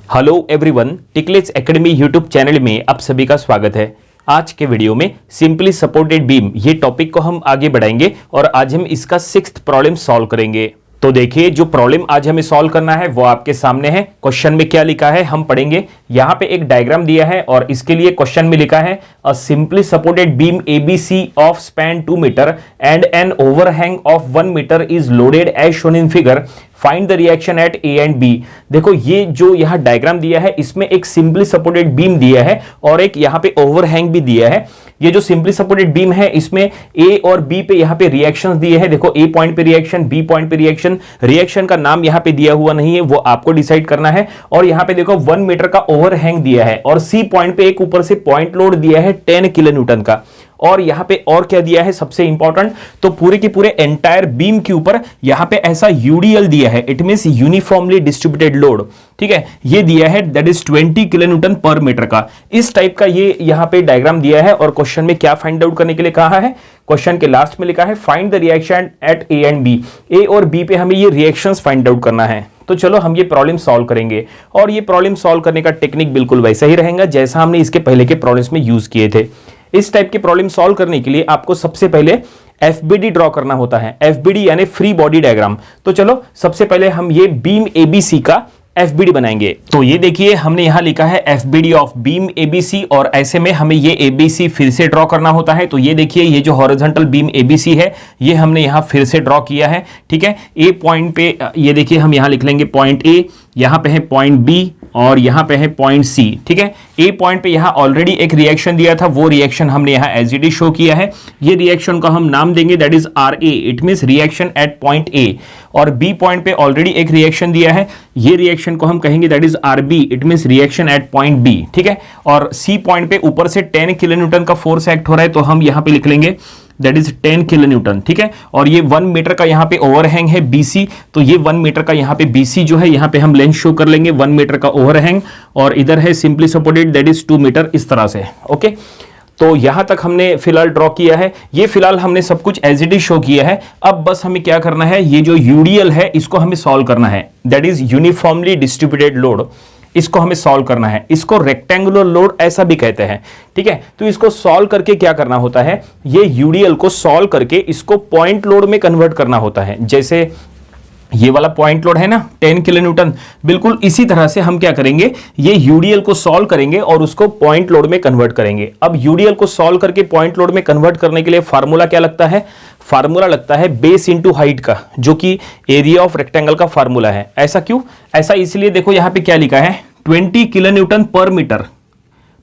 Hello everyone, टिकलेट्स academy YouTube channel में आप सभी का स्वागत है। आज के वीडियो में सिंपली सपोर्टेड बीम ये टॉपिक को हम आगे बढ़ाएंगे और आज हम इसका 6th प्रॉब्लम सॉल्व करेंगे। तो देखिए, जो प्रॉब्लम आज हमें सॉल्व करना है वो आपके सामने है। क्वेश्चन में क्या लिखा है हम पढ़ेंगे। यहाँ पे एक डायग्राम दिया है और इसके लिए क्वेश्चन में लिखा है a simply supported beam ABC of span 2 metre and an overhang of 1 metre is loaded as shown in figure, find the reaction at A and B. देखो, ये जो यहाँ डायग्राम दिया है इसमें एक सिंपली सपोर्टेड बीम दिया है और एक यहाँ पे ओवरहैंग भी दिया है। ये जो सिंपली सपोर्टेड बीम है इसमें ए और बी पे यहाँ पे रिएक्शंस दिए हैं। देखो, ए पॉइंट पे रिएक्शन, बी पॉइंट पे रिएक्शन। रिएक्शन का नाम यहाँ पे दिया हुआ नहीं है, वो आपको डिसाइड करना है। और यहाँ पे देखो 1 मीटर का ओवरहैंग दिया है और सी पॉइंट पे एक ऊपर से पॉइंट लोड दिया है 10 किलो न्यूटन का। और यहां पे और क्या दिया है सबसे इंपॉर्टेंट, तो पूरे के पूरे एंटायर बीम के ऊपर यहां पे ऐसा यूडीएल दिया है, it means uniformly distributed load. ठीक है, ये दिया है दैट इज 20 किलो न्यूटन पर मीटर का। इस टाइप का ये यहां पे डायग्राम दिया है और क्वेश्चन में क्या फाइंड आउट करने के लिए कहा है, क्वेश्चन के लास्ट में लिखा है find the reaction at A and B. A और बी पे हमें ये रिएक्शंस फाइंड आउट करना है। तो चलो हम ये प्रॉब्लम सॉल्व करेंगे और ये प्रॉब्लम सॉल्व करने का टेक्निक बिल्कुल वैसा ही रहेगा जैसा हमने इसके पहले के प्रॉब्लम्स में यूज किए थे। इस टाइप के प्रॉब्लम सॉल्व करने के लिए आपको सबसे पहले एफबीडी ड्रॉ करना होता है, एफबीडी यानी फ्री बॉडी डायग्राम। तो चलो सबसे पहले हम ये बीम एबीसी का एफबीडी बनाएंगे। तो ये देखिए, हमने यहां लिखा है एफबीडी ऑफ बीम एबीसी और ऐसे में हमें ये एबीसी फिर से ड्रॉ करना होता है। तो ये देखिए, ये जो हॉरिजॉन्टल बीम एबीसी है ये हमने यहां फिर से ड्रॉ किया है। ठीक है, ए पॉइंट पे ये देखिए हम यहां लिख लेंगे पॉइंट ए, यहां पे है पॉइंट बी और यहां पे है पॉइंट सी। ठीक है, ए पॉइंट पे यहां ऑलरेडी एक रिएक्शन दिया था, वो रिएक्शन हमने यहां एज इट इज शो किया है। ये रिएक्शन को हम नाम देंगे that is R A, it means reaction at point A. और बी पॉइंट पे ऑलरेडी एक रिएक्शन दिया है, ये रिएक्शन को हम कहेंगे that is R B, it means reaction at point B. ठीक है, और सी पॉइंट पे ऊपर से 10 किलो न्यूटन का फोर्स एक्ट हो रहा है तो हम यहां पे लिख लेंगे दैट इज 10 किलो न्यूटन। ठीक है, और ये 1 मीटर का यहाँ पे ओवरहैंग है BC, तो ये 1 मीटर का यहाँ पे BC जो है यहाँ पे हम लेंथ शो कर लेंगे 1 मीटर का ओवरहैंग। और इधर है simply supported that is 2 metre, इस तरह से। ओके, तो यहां तक हमने फिलहाल ड्रॉ किया है। ये फिलहाल हमने सब कुछ एज इट इज शो किया है। अब बस हमें क्या करना है, ये जो यूडीएल है इसको हमें सॉल्व करना है, that is uniformly distributed load. इसको हमें सॉल्व करना है, इसको रेक्टेंगुलर लोड ऐसा भी कहते हैं। ठीक है, तो इसको सॉल्व करके क्या करना होता है, ये यूडीएल को सॉल्व करके इसको पॉइंट लोड में कन्वर्ट करना होता है। जैसे ये वाला पॉइंट लोड है ना 10 किलो न्यूटन, बिल्कुल इसी तरह से हम क्या करेंगे, ये यूडीएल को सॉल्व करेंगे और उसको पॉइंट लोड में कन्वर्ट करेंगे। अब यूडीएल को सॉल्व करके पॉइंट लोड में कन्वर्ट करने के लिए फार्मूला क्या लगता है, फार्मूला लगता है बेस इंटू हाइट का, जो कि एरिया ऑफ रेक्टेंगल का फार्मूला है। ऐसा क्यों, ऐसा इसलिए, देखो यहां पे क्या लिखा है 20 किलो न्यूटन पर मीटर,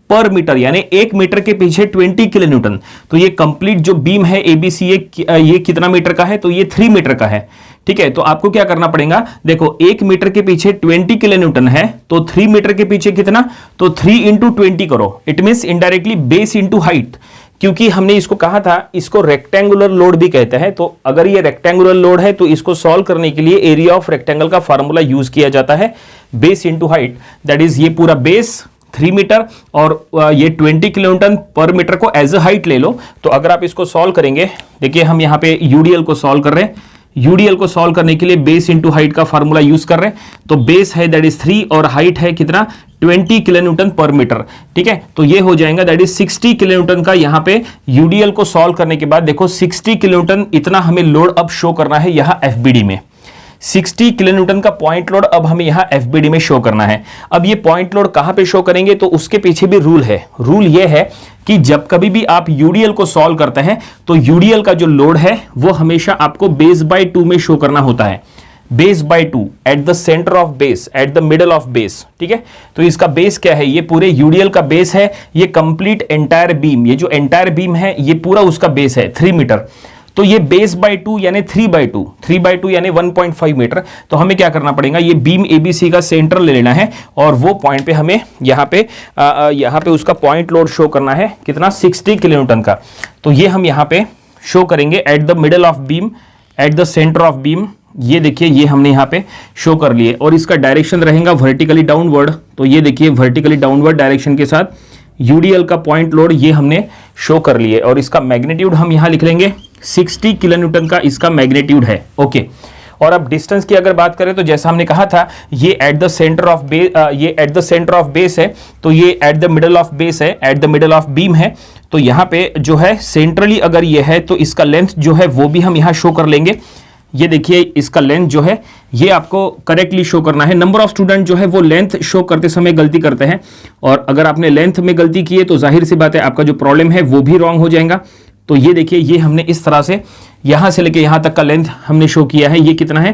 पर मीटर यानी 1 मीटर के पीछे 20 किलो न्यूटन। तो ये कंप्लीट जो बीम है एबीसी ये कितना मीटर का है, तो ये 3 मीटर का है। ठीक है, तो आपको क्या करना पड़ेगा, देखो 1 मीटर के पीछे 20 किलो न्यूटन है तो 3 मीटर के पीछे कितना, तो 3 इंटू 20 करो, it means indirectly base into height. क्योंकि हमने इसको कहा था इसको रेक्टेंगुलर लोड भी कहते हैं, तो अगर ये रेक्टेंगुलर लोड है तो इसको सॉल्व करने के लिए एरिया ऑफ रेक्टेंगल का फार्मूला यूज किया जाता है base into height. That is ये पूरा बेस 3 मीटर और ये 20 किलो न्यूटन पर मीटर को एज अ हाइट ले लो। तो अगर आप इसको सॉल्व करेंगे, देखिए हम यहां पे यूडीएल को सॉल्व कर रहे हैं, यूडीएल को सॉल्व करने के लिए बेस इंटू हाइट का फार्मूला यूज कर रहे हैं। तो बेस है दैट इज 3 और हाइट है कितना 20 किलो न्यूटन पर मीटर। ठीक है, तो ये हो जाएगा दैट इज 60 किलो न्यूटन का। यहां पे यूडीएल को सॉल्व करने के बाद देखो 60 किलो न्यूटन इतना हमें लोड अब शो करना है यहां एफबीडी में। 60 किलो न्यूटन का पॉइंट लोड अब हमें यहां एफबीडी में शो करना है। अब ये पॉइंट लोड कहां पे शो करेंगे, तो उसके पीछे भी रूल है। रूल ये है कि जब कभी भी आप यूडीएल को सॉल्व करते हैं तो यूडीएल का जो लोड है वो हमेशा आपको बेस बाय 2 में शो करना होता है, base by 2 at the centre of base, at the middle of base. ठीक है, तो इसका बेस क्या है, ये पूरे यूडीएल का बेस है, ये कंप्लीट एंटायर बीम, ये जो एंटायर बीम है ये पूरा उसका बेस है 3 मीटर। तो ये बेस बाय 2 यानी 3 बाय 2, 3 बाय 2 यानी 1.5 मीटर। तो हमें क्या करना पड़ेगा, ये बीम एबीसी का सेंटर ले लेना है और वो पॉइंट पे हमें यहाँ पे उसका पॉइंट लोड शो करना है कितना 60 किलो न्यूटन का। तो ये हम यहाँ पे शो करेंगे eight the middle of beam, eight the centre of beam. ये देखिए ये हमने यहाँ पे शो कर लिए और इसका डायरेक्शन रहेगा वर्टिकली डाउनवर्ड। तो ये देखिए वर्टिकली डाउनवर्ड डायरेक्शन के साथ यूडीएल का पॉइंट लोड ये हमने शो कर लिए और इसका मैग्नीट्यूड हम यहाँ लिख लेंगे 60 किलो न्यूटन का इसका मैग्नीट्यूड है। ओके, और अब डिस्टेंस की अगर बात करें तो जैसा हमने कहा था ये at the centre of base, ये at the centre of base है, तो ये at the middle of base है, at the middle of beam है। तो यहां पे जो है सेंट्रली अगर ये है तो इसका लेंथ जो है वो भी हम यहां शो कर लेंगे। ये देखिए इसका लेंथ जो है ये आपको करेक्टली शो करना है। नंबर ऑफ स्टूडेंट जो है वो लेंथ शो करते समय गलती करते हैं, और अगर आपने लेंथ में गलती की है तो जाहिर सी बात है आपका जो प्रॉब्लम है वो भी रॉन्ग हो जाएगा। तो ये देखिए ये हमने इस तरह से यहां से लेके यहां तक का लेंथ हमने शो किया है। ये कितना है,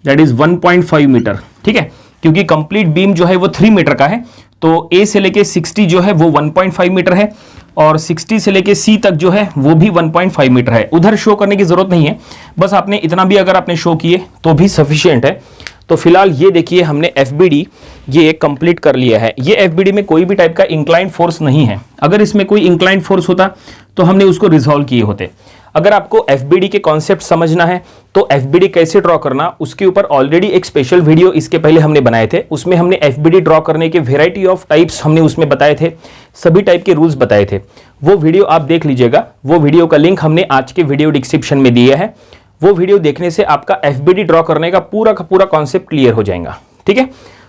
दैट इज 1.5 मीटर, ठीक है, क्योंकि कंप्लीट बीम जो है वो 3 मीटर का है। तो ए से लेके 60 जो है वो 1.5 मीटर है, और 60 से लेके सी तक जो है वो भी 1.5 मीटर है। उधर शो करने की जरूरत नहीं है, बस आपने इतना भी अगर आपने शो किए तो भी सफिशिएंट है। तो फिलहाल ये देखिए हमने FBD ये कंप्लीट कर लिया है। ये FBD में कोई भी टाइप का इंक्लाइंड फोर्स नहीं है। अगर इसमें कोई इंक्लाइंड फोर्स होता तो हमने उसको रिजॉल्व किए होते। अगर आपको FBD के कॉन्सेप्ट समझना है तो FBD कैसे ड्रॉ करना, उसके ऊपर ऑलरेडी एक स्पेशल वीडियो इसके पहले हमने बनाए थे। उसमें हमने FBD ड्रॉ करने के वेराइटी ऑफ टाइप्स हमने उसमें बताए थे, सभी टाइप के रूल्स बताए थे। वो वीडियो आप देख लीजिएगा, वो वीडियो का लिंक हमने आज के वीडियो डिस्क्रिप्शन में दिया है। वो वीडियो देखने से आपका FBD ड्रॉ करने का पूरा कॉन्सेप्ट क्लियर हो जाएगा, ठीक है।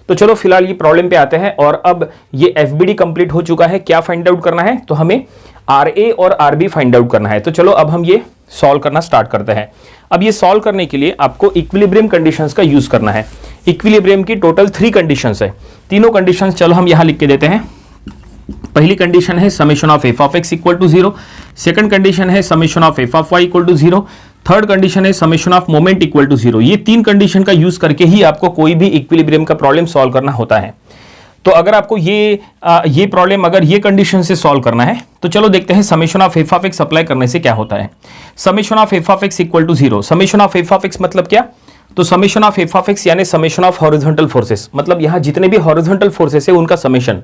तो चलो फिलहाल ये प्रॉब्लम पे आते हैं, और अब ये FBD कंप्लीट हो चुका है। क्या फाइंड आउट करना है, तो हमें RA और RB फाइंड आउट करना है। तो चलो अब हम ये सॉल्व करना स्टार्ट करते हैं। अब ये सॉल्व करने के लिए आपको इक्विलिब्रियम कंडीशंस का यूज करना है। इक्विलिब्रियम की टोटल 3 कंडीशंस है, तीनों कंडीशंस चलो हम यहां लिख के देते हैं। पहली कंडीशन है summation of f of x equal to 0, second condition है summation of f of y equal to 0, third condition है summation of moment equal to 0। ये 3 कंडीशन का यूज करके ही आपको कोई भी इक्विलिब्रियम का प्रॉब्लम सॉल्व करना होता है। तो अगर आपको ये प्रॉब्लम अगर ये कंडीशन से सॉल्व करना है तो चलो देखते हैं summation of f of x apply करने से क्या होता है। Summation of f of x equal to 0, summation of f of x मतलब क्या, तो summation of f of x यानी समेशन ऑफ हॉरिजॉन्टल फोर्सेस, मतलब यहां जितने भी हॉरिजॉन्टल फोर्सेस है उनका समेशन।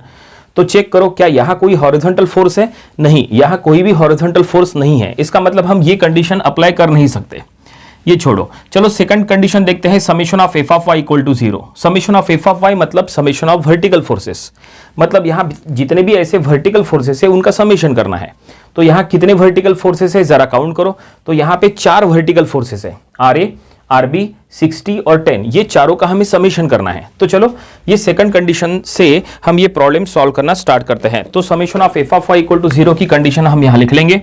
तो चेक करो क्या यहां कोई हॉरिजॉन्टल फोर्स है, नहीं, यहां कोई भी हॉरिजॉन्टल फोर्स नहीं है। इसका मतलब हम ये कंडीशन अप्लाई कर नहीं सकते, ये छोड़ो। चलो सेकंड कंडीशन देखते हैं, summation of f of y equal to 0। Summation of f of y मतलब समेशन ऑफ वर्टिकल फोर्सेस, मतलब यहां जितने भी ऐसे वर्टिकल फोर्सेस है उनका समेशन करना है। तो यहां कितने वर्टिकल फोर्सेस है जरा काउंट करो। तो यहां पे 4 वर्टिकल फोर्सेस है, RA, RB, 60 और 10, ये चारों का हमें समेशन करना है। तो चलो ये सेकंड कंडीशन से हम ये प्रॉब्लम सॉल्व करना स्टार्ट करते हैं। तो summation of f of y equal to 0 की कंडीशन हम यहां लिख लेंगे।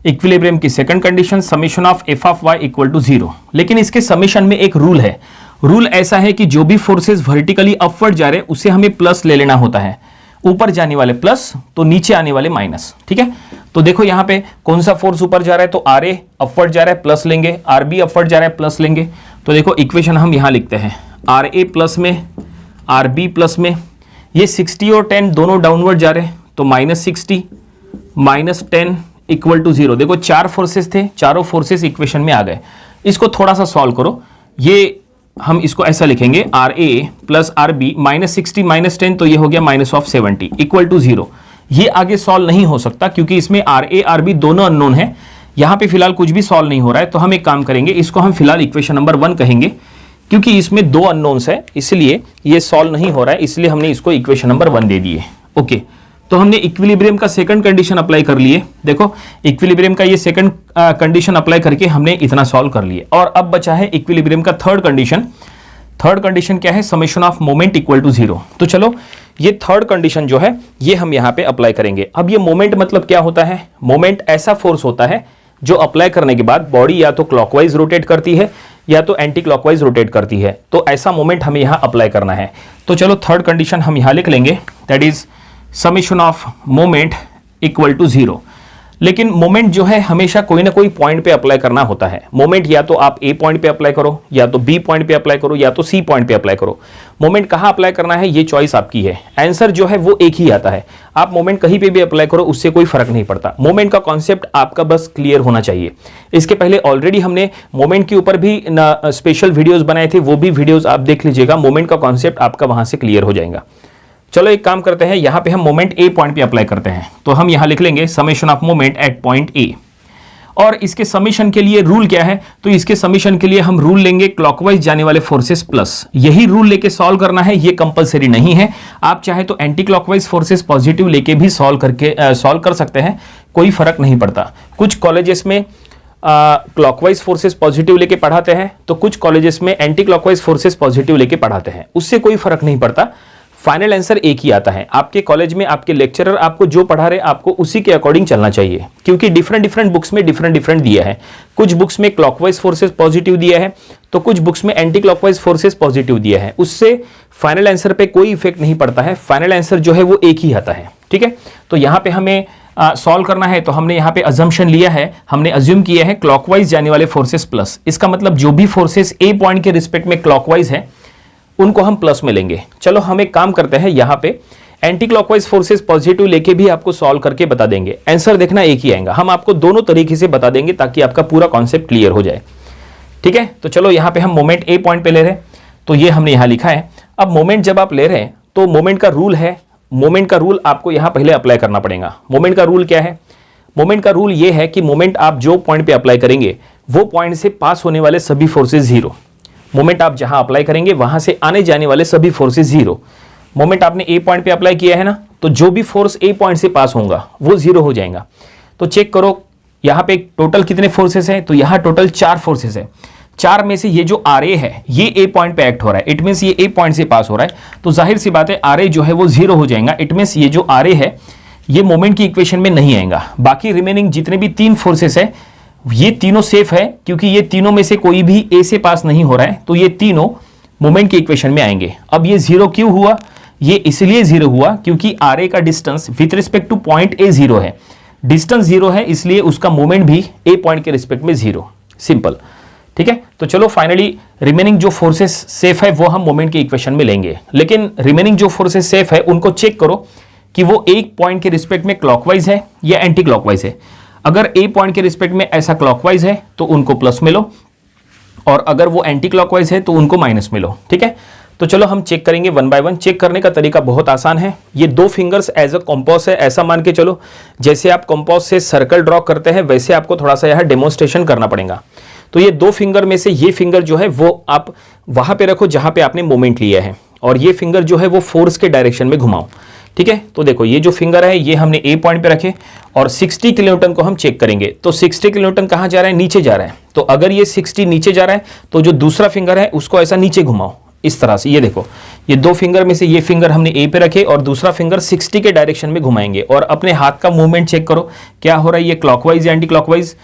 इक्विलिब्रियम की second condition summation of f of y equal to 0। लेकिन इसके समेशन में एक रूल है। रूल ऐसा है कि जो भी फोर्सेस वर्टिकली अपवर्ड जा रहे हैं उसे हमें प्लस ले लेना होता है। ऊपर जाने वाले प्लस तो नीचे आने वाले माइनस, ठीक है। तो देखो यहां पे कौन सा फोर्स ऊपर जा रहा है, तो RA अपवर्ड जा रहा है प्लस लेंगे, RB अपवर्ड जा रहा है प्लस लेंगे। तो देखो इक्वेशन हम यहां लिखते हैं, RA प्लस में, RB प्लस में, ये 60 और 10 दोनों डाउनवर्ड जा रहे हैं तो -60 -10 इक्वल टू 0। देखो 4 फोर्सेस थे, चारों फोर्सेस इक्वेशन में आ गए। इसको थोड़ा सा सॉल्व करो, ये हम इसको ऐसा लिखेंगे RA प्लस RB -60 -10 तो ये हो गया -70 इक्वल टू 0। ये आगे सॉल्व नहीं हो सकता क्योंकि इसमें RA RB दोनों अननोन है। यहां पे फिलहाल कुछ भी सॉल्व नहीं हो रहा है, तो हम एक काम करेंगे, इसको हम फिलहाल इक्वेशन नंबर 1 कहेंगे क्योंकि इसमें 2 अननोन्स है, इसलिए ये सॉल्व नहीं हो रहा है, इसलिए हमने इसको इक्वेशन नंबर 1 दे दिए। ओके, तो हमने इक्विलिब्रियम का सेकंड कंडीशन अप्लाई कर लिए। देखो इक्विलिब्रियम का ये सेकंड कंडीशन अप्लाई करके हमने इतना सॉल्व कर लिया, और अब बचा है इक्विलिब्रियम का थर्ड कंडीशन। थर्ड कंडीशन क्या है, summation of moment equal to 0। तो चलो ये थर्ड कंडीशन जो है ये हम यहां पे अप्लाई करेंगे। अब ये मोमेंट मतलब क्या होता है, मोमेंट ऐसा फोर्स होता है जो अप्लाई करने के बाद बॉडी या तो क्लॉकवाइज रोटेट करती है या तो एंटी क्लॉकवाइज रोटेट करती है। तो ऐसा मोमेंट हमें यहां अप्लाई करना है। तो चलो थर्ड कंडीशन हम यहां लिख लेंगे, that is summation of moment equal to 0। लेकिन मोमेंट जो है हमेशा कोई ना कोई पॉइंट पे अप्लाई करना होता है। मोमेंट या तो आप ए पॉइंट पे अप्लाई करो, या तो बी पॉइंट पे अप्लाई करो, या तो सी पॉइंट पे अप्लाई करो। मोमेंट कहां अप्लाई करना है ये चॉइस आपकी है, आंसर जो है वो एक ही आता है। आप मोमेंट कहीं पे भी अप्लाई करो, उससे कोई फर्क नहीं पड़ता। मोमेंट का कॉन्सेप्ट आपका बस क्लियर होना चाहिए। इसके पहले ऑलरेडी हमने मोमेंट के ऊपर भी स्पेशल वीडियोज बनाए थे, वो भी वीडियोज आप देख लीजिएगा। मोमेंट का कॉन्सेप्ट आपका वहां से क्लियर हो जाएगा। चलो एक काम करते हैं, यहां पे हम मोमेंट ए पॉइंट पे अप्लाई करते हैं। तो हम यहां लिख लेंगे summation of moment at point A. और इसके समीशन के लिए रूल क्या है, तो इसके समीशन के लिए हम रूल लेंगे क्लॉकवाइज जाने वाले फोर्सेस प्लस। यही रूल लेके सॉल्व करना है, ये कंपलसरी नहीं है। आप चाहे तो एंटी क्लॉकवाइज फोर्सेस पॉजिटिव लेके भी सॉल्व कर सकते हैं, कोई फर्क नहीं पड़ता। कुछ कॉलेजेस में क्लॉकवाइज फोर्सेस पॉजिटिव लेके पढ़ाते हैं, तो कुछ कॉलेजेस में एंटी क्लॉकवाइज फोर्सेस पॉजिटिव लेके पढ़ाते हैं। उससे कोई फर्क नहीं पड़ता, फाइनल आंसर एक ही आता है। आपके कॉलेज में आपके लेक्चरर आपको जो पढ़ा रहे आपको उसी के अकॉर्डिंग चलना चाहिए, क्योंकि डिफरेंट बुक्स में डिफरेंट दिया है। कुछ बुक्स में क्लॉकवाइज फोर्सेस पॉजिटिव दिया है, तो कुछ बुक्स में एंटी क्लॉकवाइज फोर्सेस पॉजिटिव दिया है। उससे फाइनल आंसर पे कोई इफेक्ट नहीं पड़ता है, फाइनल आंसर जो है वो एक ही आता है। ठीक है, तो यहाँ पे हमें सॉल्व करना है, तो हमने यहाँ पे अजम्पशन लिया है, हमने अज्यूम किया है क्लॉकवाइज जाने वाले फोर्सेस प्लस। इसका मतलब जो भी फोर्सेस ए पॉइंट के रिस्पेक्ट में क्लॉकवाइज है उनको हम प्लस में लेंगे। चलो हम एक काम करते हैं, यहाँ पे एंटी क्लॉकवाइज फोर्सेस पॉजिटिव लेके भी आपको सॉल्व करके बता देंगे। आंसर देखना एक ही आएगा, हम आपको दोनों तरीके से बता देंगे ताकि आपका पूरा कॉन्सेप्ट क्लियर हो जाए। ठीक है, तो चलो यहाँ पे हम मोमेंट ए पॉइंट पे ले रहे हैं, तो ये हमने यहाँ लिखा है। अब मोमेंट जब आप ले रहे हैं तो मोमेंट का रूल है, मोमेंट का रूल आपको यहाँ पहले अप्लाई करना पड़ेगा। मोमेंट का रूल क्या है? मोमेंट का रूल ये है कि मोमेंट आप जो पॉइंट पे अप्लाई करेंगे वो पॉइंट से पास होने वाले सभी फोर्सेस जीरो। मोमेंट आप जहां अप्लाई करेंगे वहां से आने जाने वाले सभी फोर्सेस जीरो। मोमेंट आपने ए पॉइंट पे अप्लाई किया है ना, तो जो भी फोर्स ए पॉइंट से पास होगा वो जीरो हो जाएगा। तो चेक करो यहाँ पे टोटल कितने फोर्सेस हैं, तो यहाँ टोटल 4 फोर्सेस है। 4 में से ये जो आर ए है ये ए पॉइंट पे एक्ट हो रहा है, इट मीन्स ये ए पॉइंट से पास हो रहा है, तो जाहिर सी बात है आर ए जो है वो जीरो हो जाएगा। इट मीन्स ये जो आर ए है ये मोमेंट की इक्वेशन में नहीं आएगा। बाकी रिमेनिंग जितने भी 3 फोर्सेस है ये तीनों सेफ है, क्योंकि ये तीनों में से कोई भी ए से पास नहीं हो रहा है, तो ये तीनों मोमेंट की इक्वेशन में आएंगे। अब ये जीरो क्यों हुआ? ये इसलिए जीरो हुआ क्योंकि आर ए का distance with respect two point A zero है। डिस्टेंस जीरो है इसलिए उसका मोमेंट भी ए पॉइंट के रिस्पेक्ट में जीरो। सिंपल। ठीक है, तो चलो फाइनली रिमेनिंग जो फोर्सेस सेफ है वो हम मोमेंट की इक्वेशन में लेंगे, लेकिन रिमेनिंग जो फोर्सेस सेफ है उनको चेक करो कि वो एक पॉइंट के रिस्पेक्ट में क्लॉकवाइज है या एंटी क्लॉकवाइज है। अगर ए पॉइंट के रिस्पेक्ट में ऐसा क्लॉकवाइज है तो उनको प्लस में लो, और अगर वो एंटी क्लॉकवाइज है तो उनको माइनस में लो। ठीक है, तो चलो हम चेक करेंगे 1 बाय 1। चेक करने का तरीका बहुत आसान है। ये 2 फिंगर्स एज अ कंपास है, ऐसा मान के चलो जैसे आप कंपास से सर्कल ड्रॉ करते हैं वैसे आपको थोड़ा सा यहाँ डेमोन्स्ट्रेशन करना पड़ेगा। तो ये 2 फिंगर में से ये फिंगर जो है वो आप वहां पे रखो जहां पे आपने मोमेंट लिया है, और ये फिंगर जो है वो फोर्स के डायरेक्शन में घुमाओ। ठीक है, तो देखो ये जो फिंगर है ये हमने ए पॉइंट पे रखे और 60 किलोन्यूटन को हम चेक करेंगे। तो 60 किलोन्यूटन कहाँ जा रहा है? नीचे जा रहा है। तो अगर ये 60 नीचे जा रहा है तो जो दूसरा फिंगर है उसको ऐसा नीचे घुमाओ इस तरह से। ये देखो ये 2 फिंगर में से ये फिंगर हमने ए पे रखे और दूसरा फिंगर 60 के डायरेक्शन में घुमाएंगे, और अपने हाथ का मूवमेंट चेक करो क्या हो रहा है, ये क्लॉकवाइज या एंटी क्लॉकवाइज।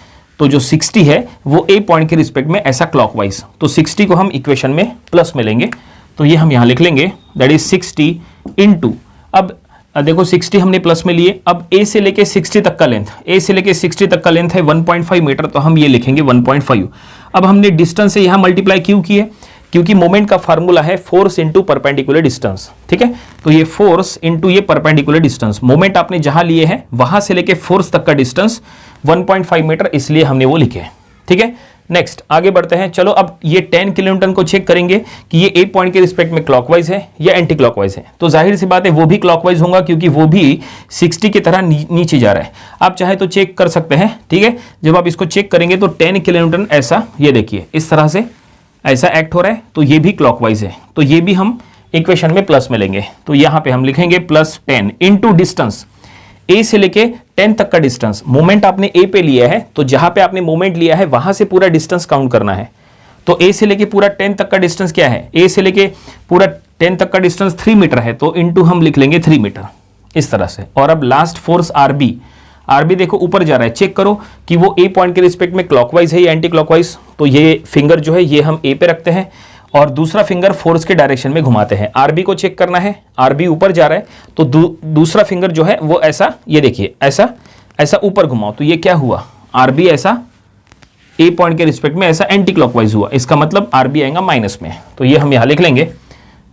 तो जो 60 है वो ए पॉइंट के रिस्पेक्ट में ऐसा क्लॉकवाइज, तो 60 को हम इक्वेशन में प्लस में लेंगे। तो ये हम यहाँ लिख लेंगे दैट इज 60 इंटू, अब देखो 60 हमने प्लस में लिए। अब ए से लेके 60 तक का लेंथ, ए से लेके 60 तक का लेंथ है 1.5 मीटर, तो हम ये लिखेंगे 1.5। अब हमने डिस्टेंस से यहाँ मल्टीप्लाई क्यों किए? क्योंकि मोमेंट का फार्मूला है फोर्स इंटू परपेंडिकुलर डिस्टेंस। ठीक है, तो ये फोर्स इंटू ये परपेंडिकुलर डिस्टेंस, मोमेंट आपने जहां लिए हैं वहां से लेके फोर्स तक का डिस्टेंस 1.5 मीटर, इसलिए हमने वो लिखे। ठीक है, नेक्स्ट आगे बढ़ते हैं। चलो अब ये 10 किलोन्यूटन को चेक करेंगे कि ये ए पॉइंट के रिस्पेक्ट में क्लॉकवाइज है या एंटी क्लॉकवाइज है। तो जाहिर सी बात है वो भी क्लॉकवाइज होगा क्योंकि वो भी 60 की तरह नीचे जा रहा है। आप चाहे तो चेक कर सकते हैं। ठीक है, जब आप इसको चेक करेंगे तो 10 किलोन्यूटन ऐसा, ये देखिए इस तरह से ऐसा एक्ट हो रहा है, तो ये भी क्लॉकवाइज है, तो ये भी हम इक्वेशन में प्लस में लेंगे। तो यहां पे हम लिखेंगे +10 इंटू डिस्टेंस, ए से लेके 10 तक का डिस्टेंस। मोमेंट आपने ए पे लिया है तो जहां पे आपने मोमेंट लिया है वहां से पूरा डिस्टेंस काउंट करना है। तो ए से लेके पूरा 10 तक का डिस्टेंस क्या है? ए से लेके पूरा 10 तक का डिस्टेंस 3 मीटर है, तो इंटू हम लिख लेंगे 3 मीटर इस तरह से। और अब लास्ट फोर्स आरबी, आरबी देखो ऊपर जा रहा है, चेक करो कि वो ए पॉइंट के रिस्पेक्ट में क्लॉकवाइज है या एंटी क्लॉकवाइज। तो ये फिंगर जो है ये हम ए पे रखते हैं और दूसरा फिंगर फोर्स के डायरेक्शन में घुमाते हैं। आरबी को चेक करना है, आरबी ऊपर जा रहा है तो दूसरा फिंगर जो है वो ऐसा, ये देखिए ऐसा ऐसा ऊपर घुमाओ, तो ये क्या हुआ? आरबी ऐसा ए पॉइंट के रिस्पेक्ट में ऐसा एंटी क्लॉकवाइज हुआ, इसका मतलब आरबी आएगा माइनस में। तो ये हम यहाँ लिख लेंगे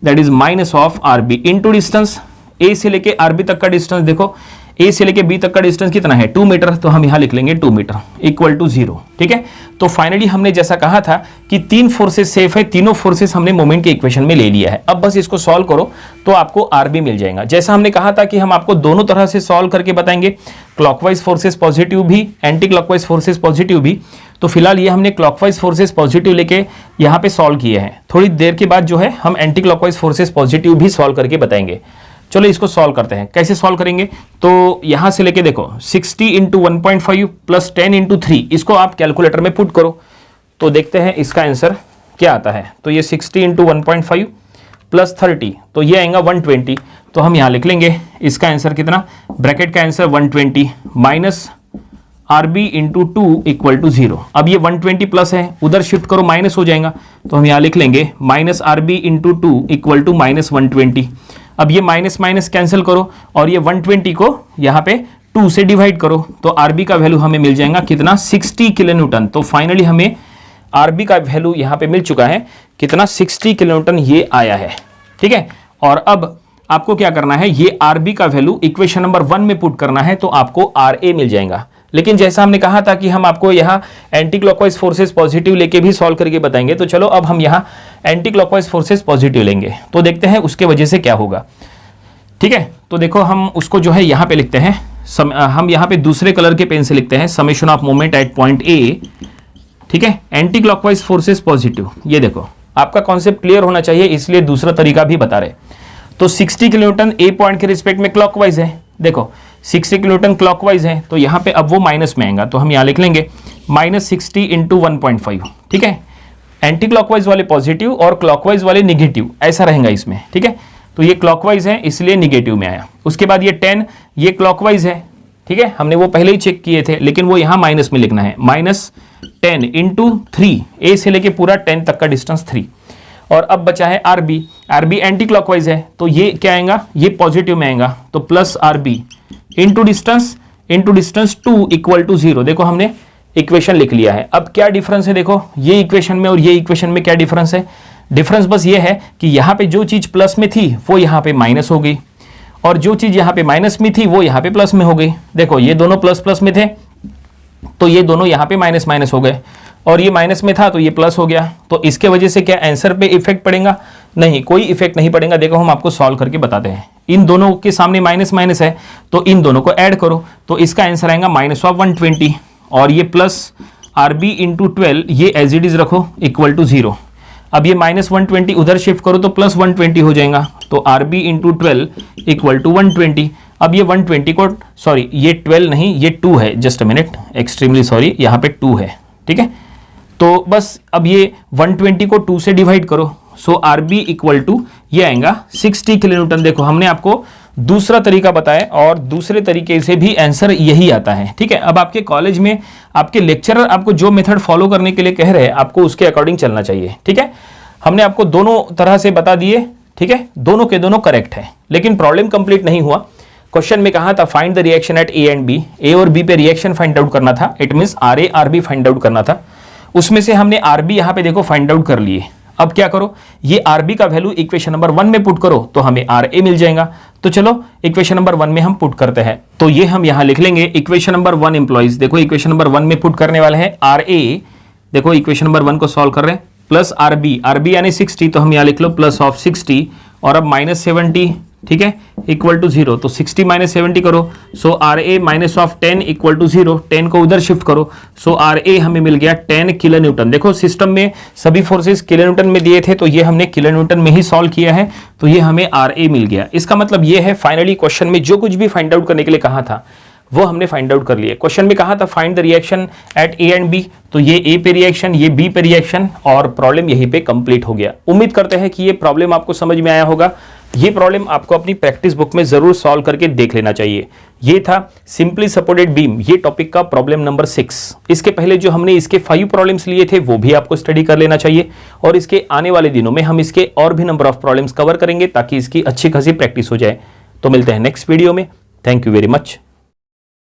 that is minus of RB into distance. A से लेके आरबी तक का डिस्टेंस देखो, ए से लेके बी तक का डिस्टेंस कितना है? 2 मीटर, तो हम यहां लिख लेंगे 2 मीटर इक्वल टू 0। ठीक है, तो फाइनली हमने जैसा कहा था कि 3 फोर्सेस सेफ है, तीनों फोर्सेस हमने मोमेंट के इक्वेशन में ले लिया है। अब बस इसको सॉल्व करो तो आपको आरबी मिल जाएगा। जैसा हमने कहा था कि हम आपको दोनों तरह से सॉल्व करके बताएंगे, क्लॉकवाइज फोर्सेस पॉजिटिव भी, एंटी क्लॉकवाइज फोर्सेस पॉजिटिव भी। तो फिलहाल ये हमने क्लॉकवाइज फोर्सेस पॉजिटिव लेके यहाँ पे सॉल्व किए हैं। थोड़ी देर के बाद जो है हम एंटी क्लॉकवाइज फोर्सेस पॉजिटिव भी सॉल्व करके बताएंगे। चलो इसको सॉल्व करते हैं। कैसे सॉल्व करेंगे, तो यहां से लेके देखो 60 इंटू 1.5 प्लस 10 इंटू 3, इसको आप कैलकुलेटर में पुट करो तो देखते हैं इसका आंसर क्या आता है। तो ये 60 इंटू 1.5 प्लस 30, तो ये आएगा 120। तो हम यहां लिख लेंगे इसका आंसर कितना, ब्रैकेट का answer 120 minus RB into 2 equal to 0। अब ये 120 प्लस है, उधर शिफ्ट करो माइनस हो जाएगा, तो हम यहां लिख लेंगे minus RB into 2 equal to minus 120। अब ये माइनस माइनस कैंसिल करो और ये 120 को यहाँ पे 2 से डिवाइड करो, तो RB का वैल्यू हमें मिल जाएगा कितना, 60 किलो न्यूटन। तो फाइनली हमें RB का वैल्यू यहाँ पे मिल चुका है कितना, 60 किलो न्यूटन ये आया है। ठीक है, और अब आपको क्या करना है, ये RB का वैल्यू इक्वेशन नंबर 1 में पुट करना है तो आपको RA मिल जाएगा। लेकिन जैसा हमने कहा था कि हम आपको यहाँ एंटी क्लॉकवाइज फोर्सेस पॉजिटिव लेके भी सॉल्व करके बताएंगे, तो चलो अब हम यहाँ एंटी क्लॉकवाइज फोर्सेस पॉजिटिव लेंगे तो देखते हैं उसके वजह से क्या होगा। ठीक है, तो देखो हम उसको जो है यहाँ पे लिखते हैं, हम यहाँ पे दूसरे कलर के पेन से लिखते हैं summation of moment at point ए। ठीक है, एंटी क्लॉकवाइज फोर्सेस पॉजिटिव, ये देखो आपका कॉन्सेप्ट क्लियर होना चाहिए इसलिए दूसरा तरीका भी बता रहे। तो 60 किलो न्यूटन ए पॉइंट के रिस्पेक्ट में क्लॉकवाइज है, देखो 60 किलो न्यूटन क्लॉकवाइज है, तो यहाँ पे अब वो माइनस में आएगा, तो हम यहाँ लिख लेंगे माइनस 60 इंटू 1.5। ठीक है, एंटी क्लॉकवाइज वाले पॉजिटिव और क्लॉकवाइज वाले निगेटिव, ऐसा रहेगा इसमें। ठीक है, तो ये क्लॉकवाइज है इसलिए निगेटिव में आया। उसके बाद ये 10, ये क्लॉकवाइज है। ठीक है, हमने वो पहले ही चेक किए थे लेकिन वो यहाँ माइनस में लिखना है, माइनस 10 इंटू 3, ए से लेके पूरा 10 तक का डिस्टेंस 3। और अब बचा है RB, RB एंटी क्लॉकवाइज है तो ये क्या आएगा, ये पॉजिटिव में आएगा, तो plus RB into distance 2 equal to 0। देखो हमने इक्वेशन लिख लिया है। अब क्या डिफरेंस है, देखो ये इक्वेशन में और ये इक्वेशन में क्या डिफरेंस है, डिफरेंस बस ये है कि यहाँ पे जो चीज प्लस में थी वो यहाँ पे माइनस हो गई और जो चीज यहाँ पे माइनस में थी वो यहाँ पे प्लस में हो गई। देखो ये दोनों प्लस प्लस में थे तो ये दोनों यहाँ पे माइनस माइनस हो गए और ये माइनस में था तो ये प्लस हो गया। तो इसके वजह से क्या आंसर पे इफेक्ट पड़ेगा, नहीं कोई इफेक्ट नहीं पड़ेगा। देखो हम आपको सॉल्व करके बताते हैं। इन दोनों के सामने माइनस माइनस है तो इन दोनों को ऐड करो तो इसका आंसर आएगा माइनस ऑफ 120 और ये प्लस RB इंटू 12 ये एज इट इज रखो इक्वल टू 0। अब ये माइनस 120 उधर शिफ्ट करो तो प्लस 120 हो जाएगा, तो RB इंटू 12 इक्वल टू 120। अब ये 120 को, सॉरी ये 12 नहीं ये 2 है, just a minute, extremely sorry, यहाँ पे 2 है। ठीक है, तो बस अब ये 120 को 2 से डिवाइड करो, सो RB इक्वल टू ये आएगा 60 किलो न्यूटन। देखो हमने आपको दूसरा तरीका बताया और दूसरे तरीके से भी आंसर यही आता है। ठीक है, अब आपके कॉलेज में आपके लेक्चरर आपको जो मेथड फॉलो करने के लिए कह रहे हैं आपको उसके अकॉर्डिंग चलना चाहिए। ठीक है, हमने आपको दोनों तरह से बता दिए। ठीक है, दोनों के दोनों करेक्ट है लेकिन प्रॉब्लम कंप्लीट नहीं हुआ। क्वेश्चन में कहा था find the reaction at A and B, A और बी पे रिएक्शन फाइंड आउट करना था, it means RA RB find out करना था। उसमें से हमने RB यहाँ पे देखो फाइंड आउट कर लिए। अब क्या करो, ये RB का वैल्यू इक्वेशन नंबर 1 में पुट करो तो हमें RA मिल जाएगा। तो चलो इक्वेशन नंबर 1 में हम पुट करते हैं, तो ये हम यहाँ लिख लेंगे इक्वेशन नंबर 1 एम्प्लॉइज। देखो इक्वेशन नंबर 1 में पुट करने वाले हैं RA, देखो इक्वेशन नंबर 1 को सॉल्व कर रहे हैं, प्लस RB यानी 60, तो हम यहाँ लिख लो प्लस ऑफ 60 और अब माइनस 70। ठीक है, इक्वल टू 0, तो 60 माइनस 70 करो, so RA minus of 10 equal to 0, 10 को उधर शिफ्ट करो, सो RA हमें मिल गया 10 किलो न्यूटन। देखो सिस्टम में सभी फोर्सेस किलो न्यूटन में दिए थे तो ये हमने किलो न्यूटन में ही सॉल्व किया है, तो ये हमें RA मिल गया। इसका मतलब ये है फाइनली क्वेश्चन में जो कुछ भी फाइंड आउट करने के लिए कहा था वो हमने फाइंड आउट कर लिया। क्वेश्चन में कहा था find the reaction at A and B, तो ये ए पे रिएक्शन, ये बी पे रिएक्शन और प्रॉब्लम यहीं पे कंप्लीट हो गया। उम्मीद करते हैं कि ये प्रॉब्लम आपको समझ में आया होगा। ये प्रॉब्लम आपको अपनी प्रैक्टिस बुक में जरूर सॉल्व करके देख लेना चाहिए। ये था सिंपली सपोर्टेड बीम, ये टॉपिक का प्रॉब्लम नंबर 6। इसके पहले जो हमने इसके 5 प्रॉब्लम्स लिए थे वो भी आपको स्टडी कर लेना चाहिए और इसके आने वाले दिनों में हम इसके और भी नंबर ऑफ प्रॉब्लम्स कवर करेंगे ताकि इसकी अच्छी खासी प्रैक्टिस हो जाए। तो मिलते हैं नेक्स्ट वीडियो में। Thank you very much.